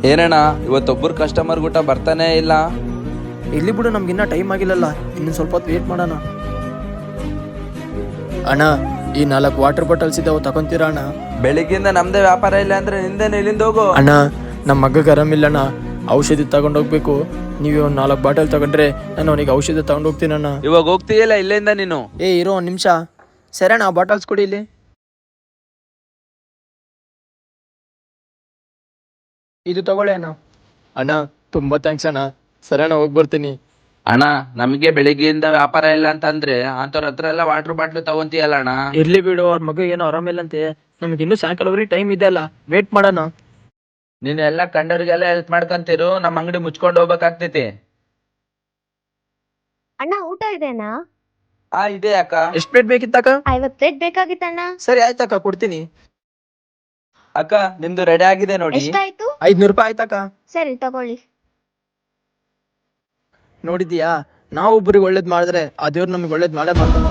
ಏನಣ್ಣ ಇವತ್ತೊಬ್ಬರು ಕಸ್ಟಮರ್ ಊಟ ಬರ್ತಾನೆ ಇಲ್ಲ. ಇಲ್ಲಿ ಬಿಡು, ನಮ್ಗಿನ್ನ ಟೈಮ್ ಆಗಿಲ್ಲಲ್ಲ, ಇನ್ನೊಂದು ಸ್ವಲ್ಪ ಹೊತ್ತು ವೇಟ್ ಮಾಡೋಣ. ಅಣ್ಣ, ಈ 4 ವಾಟರ್ ಬಾಟಲ್ಸ್ ಇದಾವೆ, ತಗೊಂತೀರಾ ಅಣ್ಣ? ಬೆಳಿಗ್ಗೆಯಿಂದ ನಮ್ದೇ ವ್ಯಾಪಾರ ಇಲ್ಲ ಅಂದ್ರೆ ನಿಂದೇನೆ, ಇಲ್ಲಿಂದ ಹೋಗು. ಅಣ್ಣ, ನಮ್ಮ ಮಗಗೆ ಆರಾಮಿಲ್ಲಣ್ಣ, ಔಷಧಿ ತಗೊಂಡೋಗ್ಬೇಕು. ನೀವು ಒಂದು 4 ಬಾಟಲ್ ತಗೊಂಡ್ರೆ ನಾನು ಅವನಿಗೆ ಔಷಧಿ ತಗೊಂಡೋಗ್ತೀನಣ್ಣ. ಇವಾಗ ಹೋಗ್ತೀಯಲ್ಲ ಇಲ್ಲಿಂದ ನೀನು? ಇರೋ 1 ನಿಮಿಷ. ಸರಿ ಅಣ್ಣ, ಬಾಟಲ್ಸ್ ಕೊಡಿ ಇಲ್ಲಿ. ಇದು ತಗೊಳ್ಳಿ ಅಣ್ಣ. ಅಣ್ಣ, ತುಂಬಾ ಥ್ಯಾಂಕ್ಸ್ ಅಣ್ಣ. ಸರಿ ಅಣ್ಣ, ಹೋಗಿ ಬರ್ತೀನಿ. ಅಣ್ಣ, ನಮ್ಗೆ ಬೆಳಿಗ್ಗೆಯಿಂದ ವ್ಯಾಪಾರ ಇಲ್ಲ ಅಂತಂದ್ರೆ ಅಂತವ್ರ ಹತ್ರ ಎಲ್ಲ ವಾಟರ್ ಬಾಟ್ಲ್ ತಗೊಂತೀಯಲ್ಲ ಅಣ್ಣ. ಇರ್ಲಿ ಬಿಡು, ಅವ್ರ ಮಗ ಏನೋ ಆರಾಮಿಲ್ಲಂತೆ, ನಮ್ಗೆ ಇನ್ನೂ ಸಾಯಂಕಾಲವರೆಗೆ ಟೈಮ್ ಇದೆ ಅಲ್ಲ, ವೇಟ್ ಮಾಡೋಣ. ನೀನ್ ಎಲ್ಲ ಕಂಡವ್ರಿಗೆಲ್ಲ ಹೆಲ್ಪ್ ಮಾಡ್ಕಂತಿರು, ನಮ್ಮ ಅಂಗಡಿ ಮುಚ್ಕೊಂಡು ಹೋಗ್ಬೇಕಾಗ್ತೈತಿ. ಅಣ್ಣ, ಊಟ ಇದೆನಾ? ಇದೆ ಅಕ್ಕ. ಎಷ್ಟು ಪ್ಲೇಟ್ ಬೇಕಿತ್ತಕ್ಕ? 50 ಪ್ಲೇಟ್ ಬೇಕಾಗಿತ್ತಣ್ಣ. ಸರಿ ಆಯ್ತಕ್ಕ, ಕೊಡ್ತೀನಿ. ಅಕ್ಕ, ನಿಮ್ದು ರೆಡಿ ಆಗಿದೆ ನೋಡಿ. ಎಷ್ಟಾಯ್ತು? 500 ರೂಪಾಯಿ ಆಯ್ತಕ್ಕ. ಸರಿ, ತಗೊಳ್ಳಿ. ನೋಡಿದ್ಯಾ, ನಾವು ಒಬ್ಬರಿಗೆ ಒಳ್ಳೇದ್ ಮಾಡಿದ್ರೆ ಆ ದೇವ್ರು ನಮ್ಗೆ ಒಳ್ಳೇದ್ ಮಾಡೇ ಮಾಡ್ತಾನೆ.